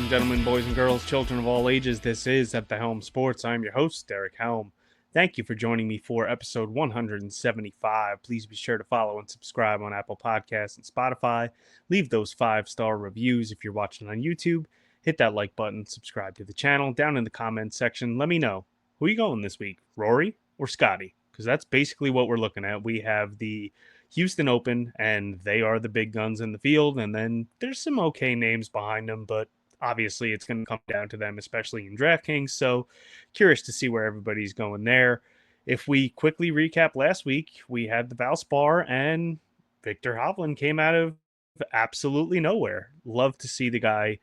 and gentlemen, boys and girls, children of all ages, this is At the Helm Sports. I'm your host, Derek Helm. Thank you for joining me for episode 175. Please be sure to follow and subscribe on Apple Podcasts and Spotify. Leave those 5-star reviews if you're watching on YouTube. Hit that like button, subscribe to the channel. Down in the comments section, let me know, who are you going this week, Rory or Scotty? Because that's basically what we're looking at. We have the Houston Open, and they are the big guns in the field, and then there's some okay names behind them, but obviously it's going to come down to them, especially in DraftKings. So curious to see where everybody's going there. If we quickly recap last week, we had the Valspar, and Victor Hovland came out of absolutely nowhere. Love to see the guy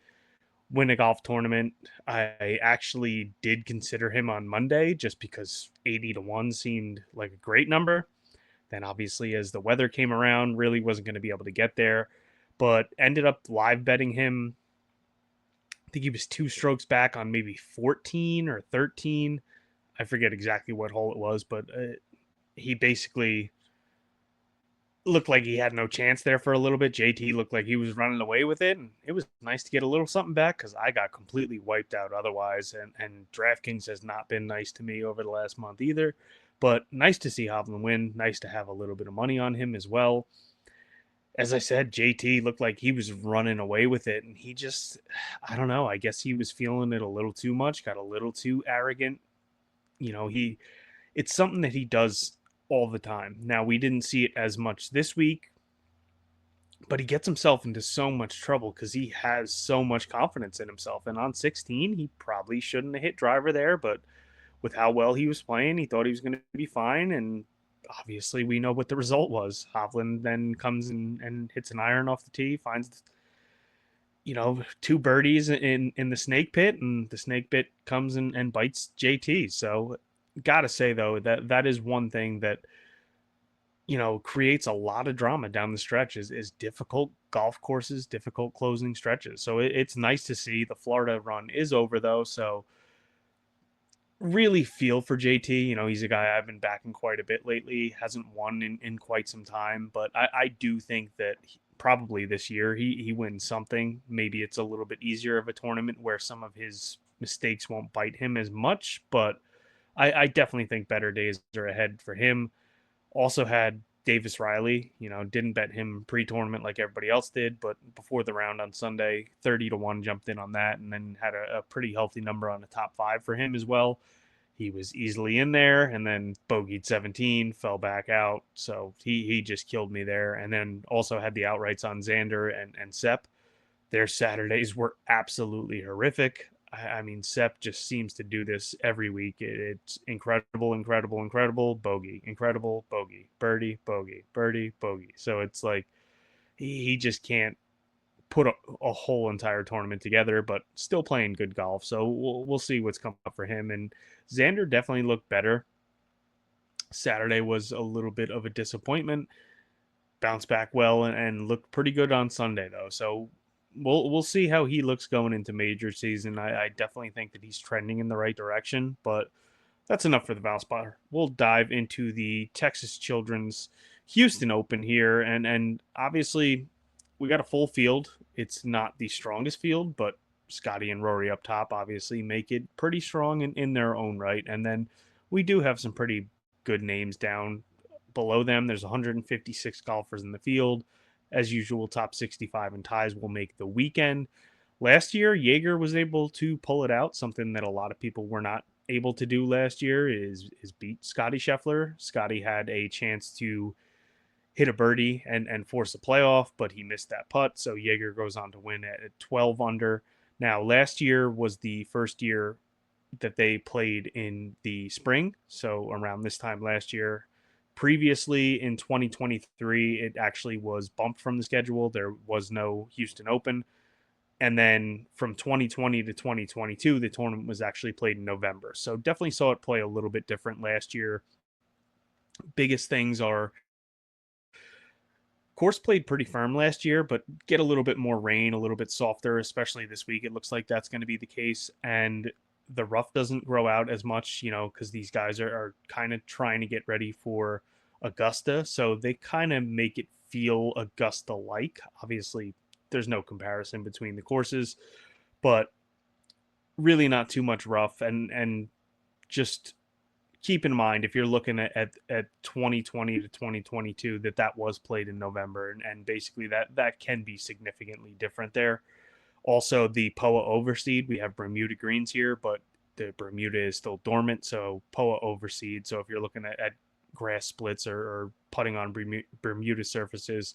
win a golf tournament. I actually did consider him on Monday just because 80 to 1 seemed like a great number. Then obviously as the weather came around, really wasn't going to be able to get there, but ended up live betting him. I think he was 2 strokes back on maybe 14 or 13. I forget exactly what hole it was, but he basically looked like he had no chance there for a little bit. JT looked like he was running away with it, and it was nice to get a little something back because I got completely wiped out otherwise, and DraftKings has not been nice to me over the last month either. But nice to see Hovland win. Nice to have a little bit of money on him as well. As I said, JT looked like he was running away with it, and he just, I don't know, I guess he was feeling it a little too much, got a little too arrogant. It's something that he does all the time. Now, we didn't see it as much this week, but he gets himself into so much trouble because he has so much confidence in himself. And on 16, he probably shouldn't have hit driver there, but with how well he was playing, he thought he was going to be fine. And obviously, we know what the result was. Hovland then comes in and hits an iron off the tee, finds, 2 birdies in the snake pit, and the snake pit comes and bites JT. So, gotta say, though, that is one thing that creates a lot of drama down the stretch is difficult golf courses, difficult closing stretches. So it's nice to see the Florida run is over though. So really feel for JT. He's a guy I've been backing quite a bit lately. Hasn't won in quite some time, but I do think that probably this year he wins something. Maybe it's a little bit easier of a tournament where some of his mistakes won't bite him as much, but I definitely think better days are ahead for him. Also had Davis Riley, didn't bet him pre-tournament like everybody else did, but before the round on Sunday, 30 to 1 jumped in on that, and then had a pretty healthy number on the top 5 for him as well. He was easily in there, and then bogeyed 17, fell back out. So he just killed me there. And then also had the outrights on Xander and Sepp. Their Saturdays were absolutely horrific. I mean, Sepp just seems to do this every week. It's incredible, incredible, incredible, bogey, incredible, bogey, birdie, bogey, birdie, bogey. So it's like he just can't put a whole entire tournament together, but still playing good golf. So we'll see what's coming up for him. And Xander definitely looked better. Saturday was a little bit of a disappointment. Bounced back well and looked pretty good on Sunday though. So we'll see how he looks going into major season. I definitely think that he's trending in the right direction, but that's enough for the Valspar. We'll dive into the Texas Children's Houston Open here, and obviously we got a full field. It's not the strongest field, but Scotty and Rory up top obviously make it pretty strong in their own right. And then we do have some pretty good names down below them. There's 156 golfers in the field. As usual, top 65 and ties will make the weekend. Last year, Jaeger was able to pull it out, something that a lot of people were not able to do last year is beat Scotty Scheffler. Scotty had a chance to hit a birdie and force a playoff, but he missed that putt. So Jaeger goes on to win at 12 under. Now, last year was the first year that they played in the spring. So around this time last year, previously in 2023, it actually was bumped from the schedule. There was no Houston Open. And then from 2020 to 2022, the tournament was actually played in November. So definitely saw it play a little bit different last year. Biggest things are course played pretty firm last year, but get a little bit more rain, a little bit softer, especially this week. It looks like that's going to be the case. And the rough doesn't grow out as much, because these guys are kind of trying to get ready for Augusta. So they kind of make it feel Augusta like. Obviously, there's no comparison between the courses, but really not too much rough. And just keep in mind, if you're looking at 2020 to 2022, that was played in November, and basically that can be significantly different there. Also, the POA overseed, we have Bermuda greens here, but the Bermuda is still dormant, so POA overseed. So if you're looking at grass splits or putting on Bermuda surfaces,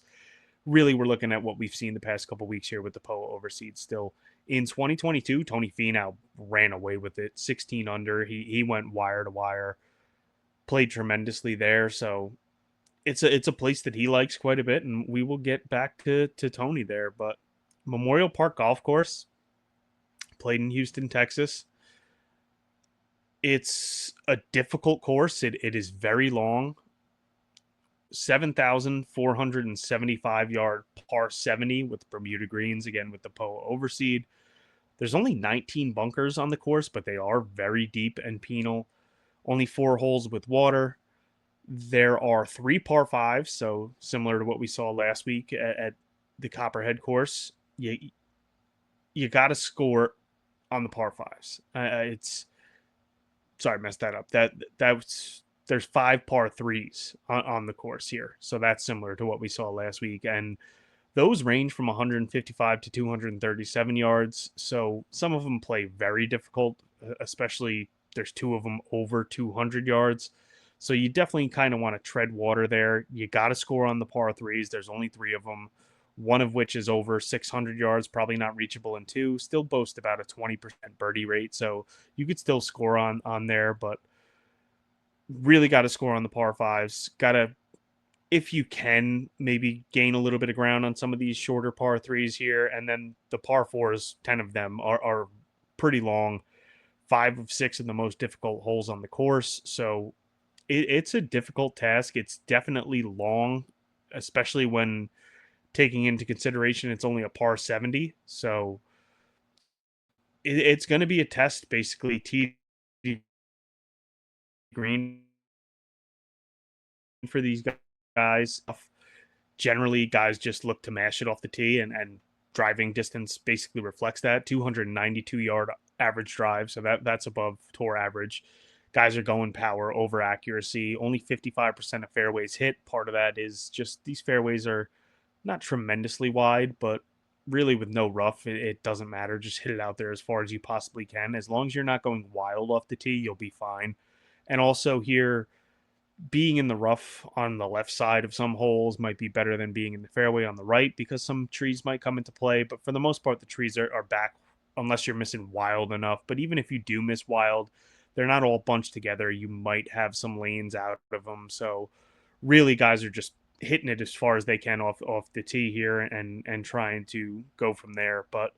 really we're looking at what we've seen the past couple weeks here with the POA overseed still. In 2022, Tony Finau ran away with it, 16 under. He went wire to wire, played tremendously there. So it's a place that he likes quite a bit, and we will get back to Tony there. But Memorial Park Golf Course, played in Houston, Texas. It's a difficult course. It is very long. 7,475 yard par 70 with Bermuda greens, again with the POA overseed. There's only 19 bunkers on the course, but they are very deep and penal. Only 4 holes with water. There are 3 par 5s, so similar to what we saw last week at the Copperhead course. You got to score on the par 5s. It's sorry, I messed that up. That's there's 5 par 3s on the course here, so that's similar to what we saw last week, and those range from 155 to 237 yards. So some of them play very difficult, especially there's 2 of them over 200 yards. So you definitely kind of want to tread water there. You got to score on the par 3s. There's only 3 of them, one of which is over 600 yards, probably not reachable in 2. Still boast about a 20% birdie rate. So you could still score on there, but really got to score on the par 5s. Got to, if you can, maybe gain a little bit of ground on some of these shorter par 3s here. And then the par 4s, 10 of them are pretty long. 5 of 6 of the most difficult holes on the course. So it's a difficult task. It's definitely long, especially when taking into consideration it's only a par 70. So it's going to be a test, basically, tee green for these guys. Generally, guys just look to mash it off the tee, and driving distance basically reflects that. 292-yard average drive, so that's above tour average. Guys are going power over accuracy. Only 55% of fairways hit. Part of that is just these fairways are not tremendously wide, but really with no rough, it doesn't matter. Just hit it out there as far as you possibly can. As long as you're not going wild off the tee, you'll be fine. And also here, being in the rough on the left side of some holes might be better than being in the fairway on the right, because some trees might come into play. But for the most part, the trees are back unless you're missing wild enough. But even if you do miss wild, they're not all bunched together. You might have some lanes out of them. So really, guys are just hitting it as far as they can off the tee here, and trying to go from there. But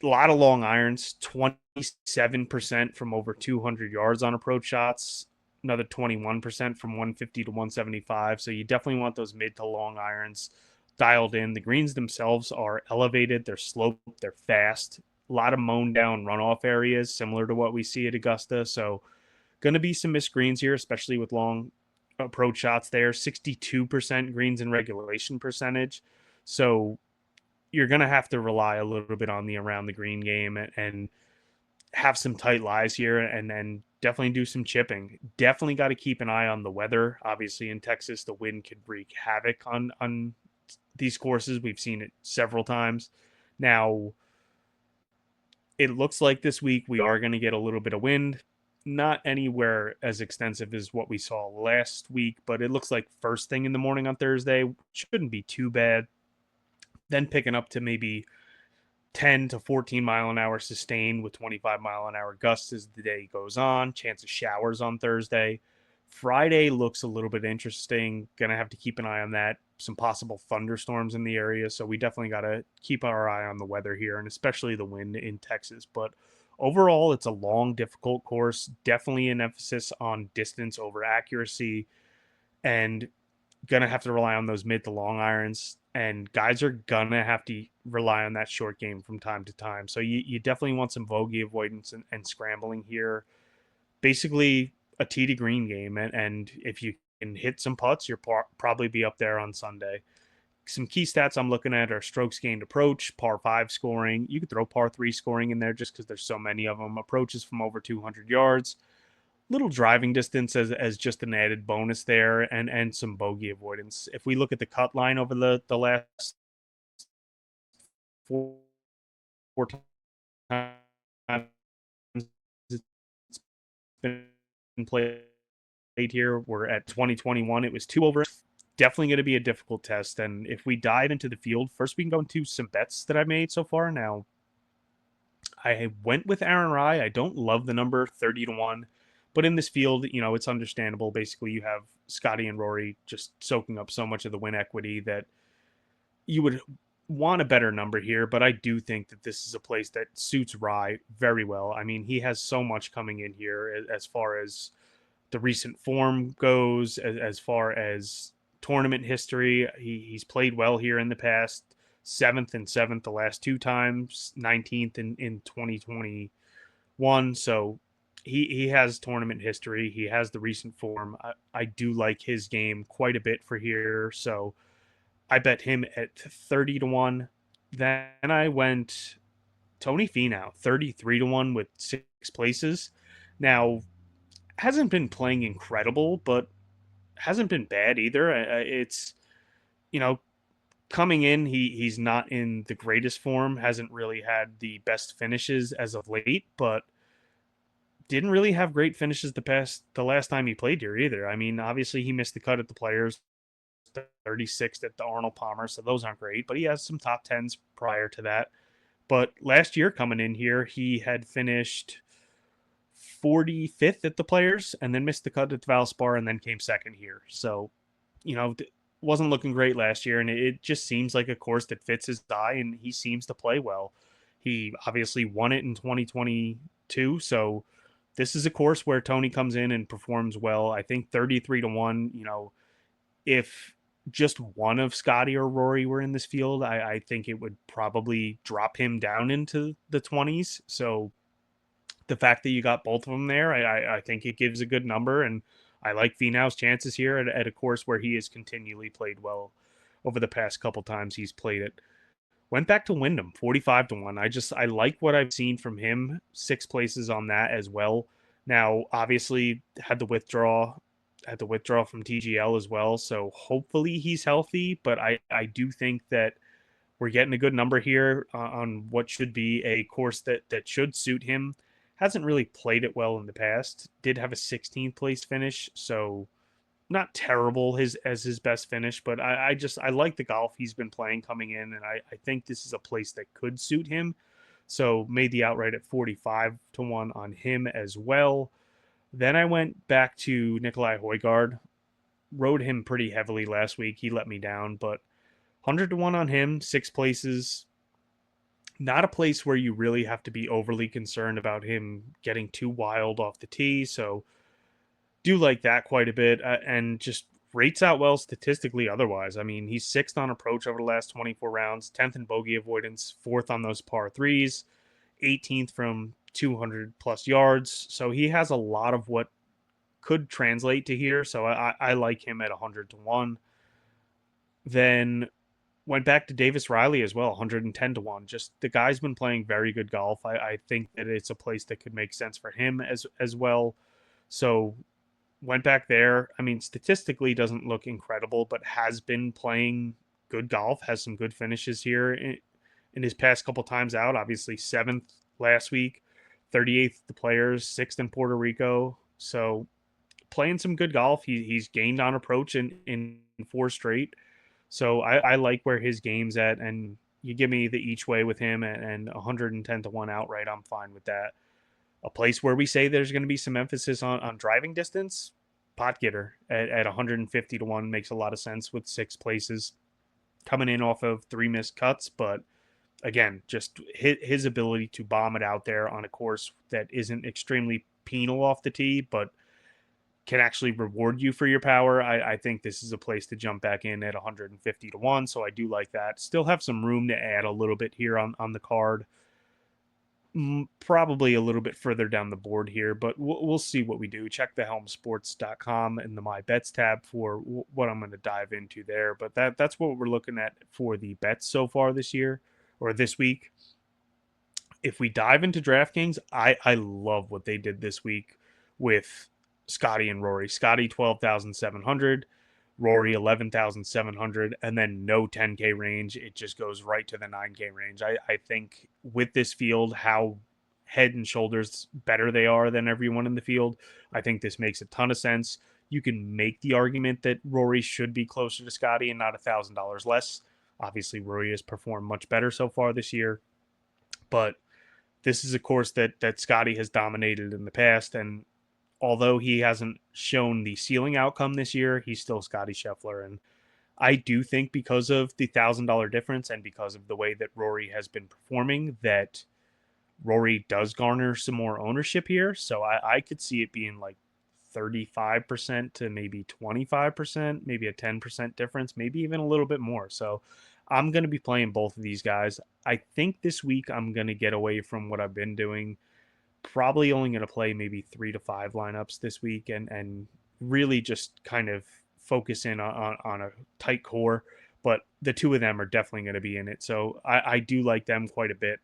a lot of long irons, 27% from over 200 yards on approach shots, another 21% from 150 to 175. So you definitely want those mid to long irons dialed in. The greens themselves are elevated, they're sloped, they're fast. A lot of mown down runoff areas, similar to what we see at Augusta. So going to be some missed greens here, especially with long approach shots there. 62% greens in regulation percentage. So you're going to have to rely a little bit on the around the green game, and have some tight lies here, and then definitely do some chipping. Definitely got to keep an eye on the weather. Obviously, in Texas, the wind could wreak havoc on these courses. We've seen it several times. Now, it looks like this week we are going to get a little bit of wind. Not anywhere as extensive as what we saw last week, but it looks like first thing in the morning on Thursday shouldn't be too bad. Then picking up to maybe 10 to 14 mile an hour sustained with 25 mile an hour gusts as the day goes on. Chance of showers on Thursday. Friday looks a little bit interesting. Gonna have to keep an eye on that. Some possible thunderstorms in the area. So we definitely got to keep our eye on the weather here, and especially the wind in Texas. But overall, it's a long, difficult course. Definitely an emphasis on distance over accuracy, and gonna have to rely on those mid to long irons, and guys are gonna have to rely on that short game from time to time. So you definitely want some bogey avoidance and scrambling here. Basically a tee to green game, and if you can hit some putts, you'll probably be up there on Sunday. some key stats I'm looking at are strokes gained approach, par 5 scoring. You could throw par 3 scoring in there just because there's so many of them. Approaches from over 200 yards. Little driving distance as just an added bonus there, and some bogey avoidance. If we look at the cut line over the last four, four times it's been played here, we're at 2021. It was 2 over. Definitely going to be a difficult test. And if we dive into the field, first we can go into some bets that I made so far. Now, I went with Aaron Rye. I don't love the number 30-1, but in this field, it's understandable. Basically, you have Scotty and Rory just soaking up so much of the win equity that you would want a better number here, but I do think that this is a place that suits Rye very well. I mean, he has so much coming in here as far as the recent form goes, as far as tournament history. He's played well here in the past. Seventh and seventh the last 2 times, 19th in 2021. So he has tournament history. He has the recent form. I do like his game quite a bit for here. So I bet him at 30-1. Then I went Tony Finau, 33-1 with 6 places. Now, hasn't been playing incredible, but hasn't been bad either. It's, you know, coming in, he's not in the greatest form, hasn't really had the best finishes as of late, but didn't really have great finishes the last time he played here either. I mean, obviously he missed the cut at the Players, 36th at the Arnold Palmer, so those aren't great, but he has some top 10s prior to that. But last year coming in here, he had finished 45th at the Players and then missed the cut at the Valspar and then came second here. So, wasn't looking great last year, and it just seems like a course that fits his eye, and he seems to play well. He obviously won it in 2022, so this is a course where Tony comes in and performs well. I think 33-1, if just one of Scotty or Rory were in this field, I think it would probably drop him down into the 20s. So the fact that you got both of them there, I think it gives a good number. And I like Finau's chances here at a course where he has continually played well over the past couple times he's played it. Went back to Wyndham, 45-1. I like what I've seen from him. 6 places on that as well. Now, obviously, had the withdrawal from TGL as well. So hopefully he's healthy. But I do think that we're getting a good number here on what should be a course that should suit him. Hasn't really played it well in the past. Did have a 16th place finish, so not terrible as his best finish, but I like the golf he's been playing coming in, and I think this is a place that could suit him. So made the outright at 45-1 on him as well. Then I went back to Nikolai Højgaard. Rode him pretty heavily last week. He let me down, but 100-1 on him, 6 places. Not a place where you really have to be overly concerned about him getting too wild off the tee. So do like that quite a bit, and just rates out well statistically otherwise. I mean, he's 6th on approach over the last 24 rounds, 10th in bogey avoidance, 4th on those par threes, 18th from 200 plus yards. So he has a lot of what could translate to here. So I like him at 100-1. Then went back to Davis Riley as well, 110-1. Just the guy's been playing very good golf. I think that it's a place that could make sense for him as well. So went back there. I mean, statistically doesn't look incredible, but has been playing good golf, has some good finishes here in his past couple times out. Obviously 7th last week, 38th the Players, 6th in Puerto Rico. So playing some good golf. He's gained on approach in 4 straight. So I like where his game's at, and you give me the each way with him and 110-1 outright, I'm fine with that. A place where we say there's going to be some emphasis on driving distance, Pot Getter at 150-1 makes a lot of sense with 6 places. Coming in off of 3 missed cuts, but again, just his ability to bomb it out there on a course that isn't extremely penal off the tee, but can actually reward you for your power. I think this is a place to jump back in at 150-1, so I do like that. Still have some room to add a little bit here on the card. probably a little bit further down the board here, but we'll see what we do. Check the helmsports.com and the My Bets tab for what I'm going to dive into there. But that's what we're looking at for the bets so far this year or this week. If we dive into DraftKings, I love what they did this week with Scotty and Rory. Scotty 12,700, Rory 11,700, and then no 10K range. It just goes right to the 9K range. I think with this field, how head and shoulders better they are than everyone in the field, I think this makes a ton of sense. You can make the argument that Rory should be closer to Scotty and not $1,000 less. Obviously, Rory has performed much better so far this year, but this is a course that Scotty has dominated in the past, and although he hasn't shown the ceiling outcome this year, he's still Scotty Scheffler. And I do think because of the $1,000 difference and because of the way that Rory has been performing, that Rory does garner some more ownership here. So I could see it being like 35% to maybe 25%, maybe a 10% difference, maybe even a little bit more. So I'm going to be playing both of these guys. I think this week I'm going to get away from what I've been doing. Probably only going to play maybe 3 to 5 lineups this week and really just kind of focus in on a tight core. But the two of them are definitely going to be in it. So I do like them quite a bit.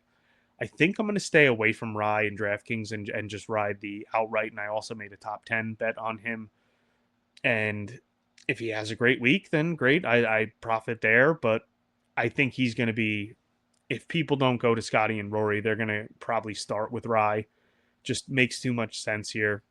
I think I'm going to stay away from Rye and DraftKings and just ride the outright. And I also made a top 10 bet on him. And if he has a great week, then great. I profit there. But I think he's going to be, if people don't go to Scotty and Rory, they're going to probably start with Rye. Just makes too much sense here.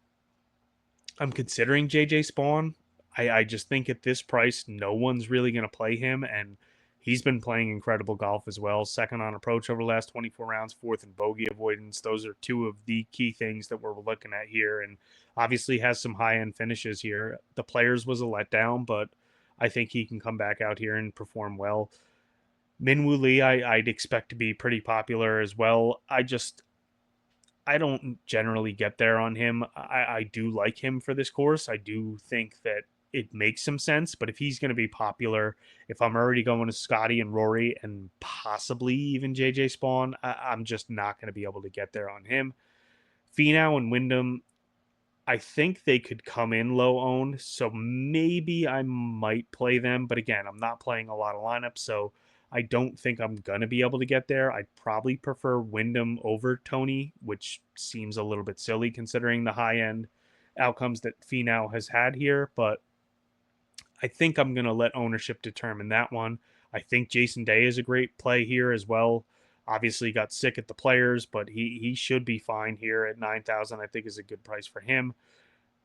I'm considering JJ Spawn. I just think at this price, no one's really going to play him. And he's been playing incredible golf as well. Second on approach over the last 24 rounds, fourth in bogey avoidance. Those are two of the key things that we're looking at here. And obviously has some high end finishes here. The Players was a letdown, but I think he can come back out here and perform well. Minwoo Lee, I'd expect to be pretty popular as well. I don't generally get there on him. I do like him for this course. I do think that it makes some sense, but if he's going to be popular, if I'm already going to Scotty and Rory and possibly even JJ Spawn, I'm just not going to be able to get there on him. Finau and Wyndham, I think they could come in low owned, so maybe I might play them. But again, I'm not playing a lot of lineups, so I don't think I'm going to be able to get there. I'd probably prefer Wyndham over Tony, which seems a little bit silly considering the high end outcomes that Finau has had here. But I think I'm going to let ownership determine that one. I think Jason Day is a great play here as well. Obviously got sick at the Players, but he should be fine here at 9,000. I think is a good price for him.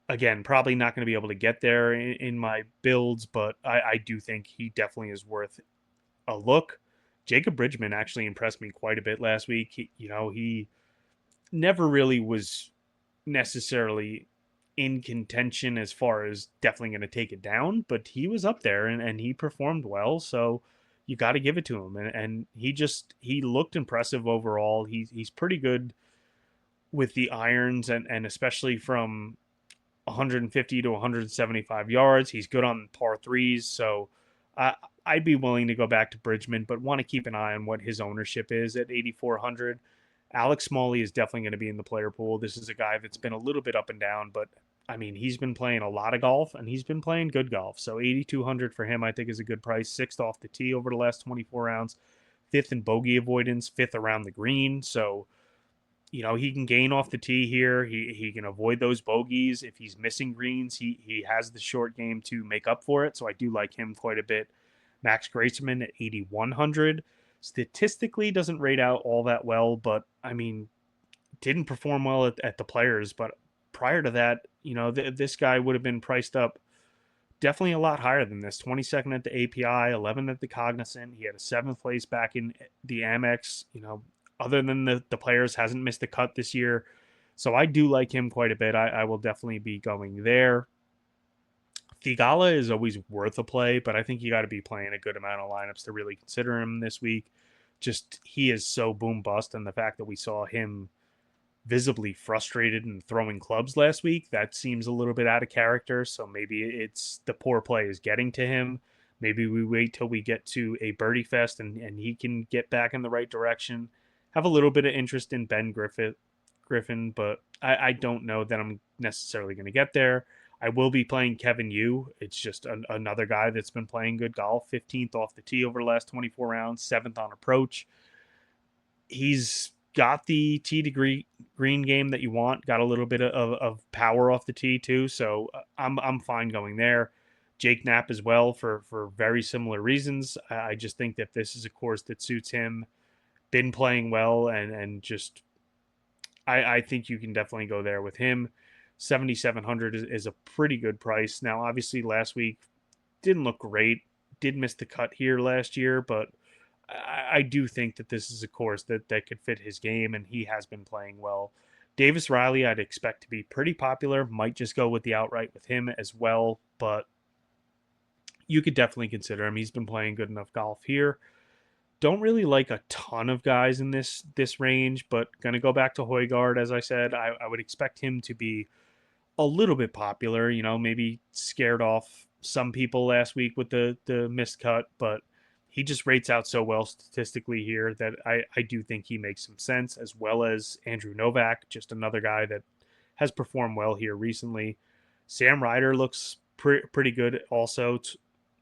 Again, probably not going to be able to get there in my builds, but I do think he definitely is worth a look. Jacob Bridgman actually impressed me quite a bit last week. He never really was necessarily in contention as far as definitely going to take it down, but he was up there and he performed well. So you got to give it to him. And he looked impressive overall. He's pretty good with the irons and especially from 150 to 175 yards. He's good on par threes. So I'd be willing to go back to Bridgman, but want to keep an eye on what his ownership is at 8,400. Alex Smalley is definitely going to be in the player pool. This is a guy that's been a little bit up and down, but I mean, he's been playing a lot of golf and he's been playing good golf. So 8,200 for him, I think, is a good price. Sixth off the tee over the last 24 rounds, fifth in bogey avoidance, fifth around the green. So, he can gain off the tee here. He can avoid those bogeys. If he's missing greens, he has the short game to make up for it. So I do like him quite a bit. Max Graceman at 8,100. Statistically doesn't rate out all that well, but I mean, didn't perform well at the Players. But prior to that, this guy would have been priced up definitely a lot higher than this. 22nd at the API, 11th at the Cognizant. He had a seventh place back in the Amex. Other than the Players, hasn't missed a cut this year. So I do like him quite a bit. I will definitely be going there. Thigala is always worth a play, but I think you got to be playing a good amount of lineups to really consider him this week. Just he is so boom bust, and the fact that we saw him visibly frustrated and throwing clubs last week, that seems a little bit out of character. So maybe it's the poor play is getting to him. Maybe we wait till we get to a birdie fest and he can get back in the right direction. Have a little bit of interest in Griffin, but I don't know that I'm necessarily going to get there. I will be playing Kevin Yu. It's just another guy that's been playing good golf. 15th off the tee over the last 24 rounds, 7th on approach. He's got the tee to green game that you want. Got a little bit of power off the tee too, so I'm fine going there. Jake Knapp as well for very similar reasons. I just think that this is a course that suits him. Been playing well, and just I think you can definitely go there with him. 7,700 is a pretty good price. Now, obviously, last week didn't look great. Did miss the cut here last year, but I do think that this is a course that could fit his game, and he has been playing well. Davis Riley, I'd expect to be pretty popular. Might just go with the outright with him as well, but you could definitely consider him. He's been playing good enough golf here. Don't really like a ton of guys in this range, but gonna go back to Højgaard. As I said, I would expect him to be a little bit popular. Maybe scared off some people last week with the missed cut, but he just rates out so well statistically here that I do think he makes some sense, as well as Andrew Novak, just another guy that has performed well here recently. Sam Ryder looks pretty good also.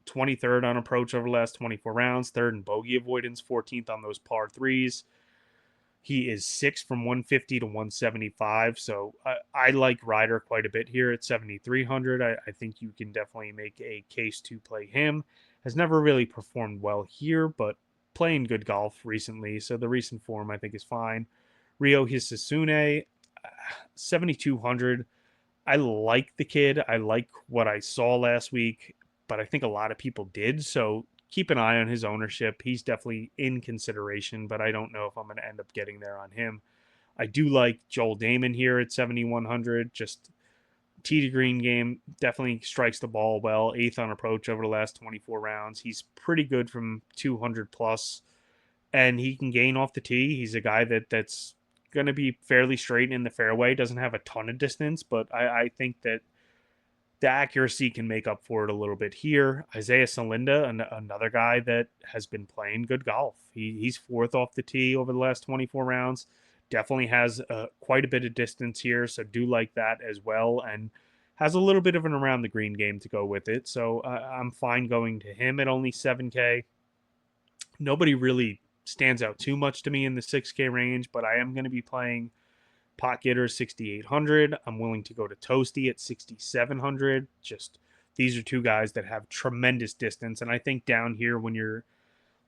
23rd on approach over the last 24 rounds, third in bogey avoidance, 14th on those par threes. He is 6th from 150 to 175. So I like Ryder quite a bit here at 7,300. I think you can definitely make a case to play him. Has never really performed well here, but playing good golf recently. So the recent form I think is fine. Ryo Hisasune, 7,200. I like the kid. I like what I saw last week, but I think a lot of people did. So keep an eye on his ownership. He's definitely in consideration, but I don't know if I'm going to end up getting there on him. I do like Joel Damon here at 7,100. Just tee to green game, definitely strikes the ball well. 8th on approach over the last 24 rounds. He's pretty good from 200 plus, and he can gain off the tee. He's a guy that's going to be fairly straight in the fairway. Doesn't have a ton of distance, but I think that the accuracy can make up for it a little bit here. Isaiah Salinda, another guy that has been playing good golf. He's 4th off the tee over the last 24 rounds. Definitely has quite a bit of distance here, so do like that as well. And has a little bit of an around the green game to go with it. So I'm fine going to him at only 7K. Nobody really stands out too much to me in the 6K range, but I am going to be playing Pot Getter 6,800. I'm willing to go to Toasty at 6,700. Just these are two guys that have tremendous distance. And I think down here, when you're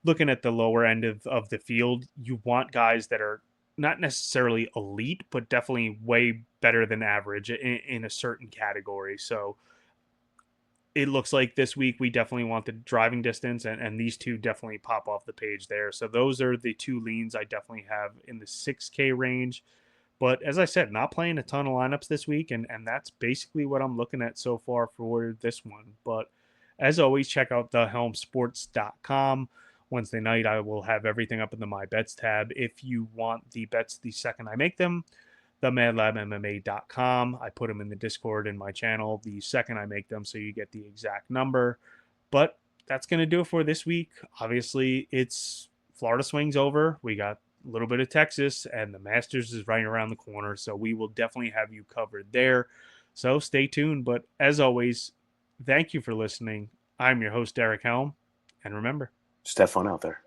looking at the lower end of the field, you want guys that are not necessarily elite, but definitely way better than average in a certain category. So it looks like this week we definitely want the driving distance, and these two definitely pop off the page there. So those are the two leans I definitely have in the 6K range. But as I said, not playing a ton of lineups this week, and that's basically what I'm looking at so far for this one. But as always, check out thehelmsports.com. Wednesday night, I will have everything up in the My Bets tab. If you want the bets the second I make them, themadlabmma.com. I put them in the Discord in my channel the second I make them, so you get the exact number. But that's going to do it for this week. Obviously, it's Florida swings over. We got a little bit of Texas, and the Masters is right around the corner, so we will definitely have you covered there. So stay tuned. But as always, thank you for listening. I'm your host, Derek Helm, and remember, just have fun out there.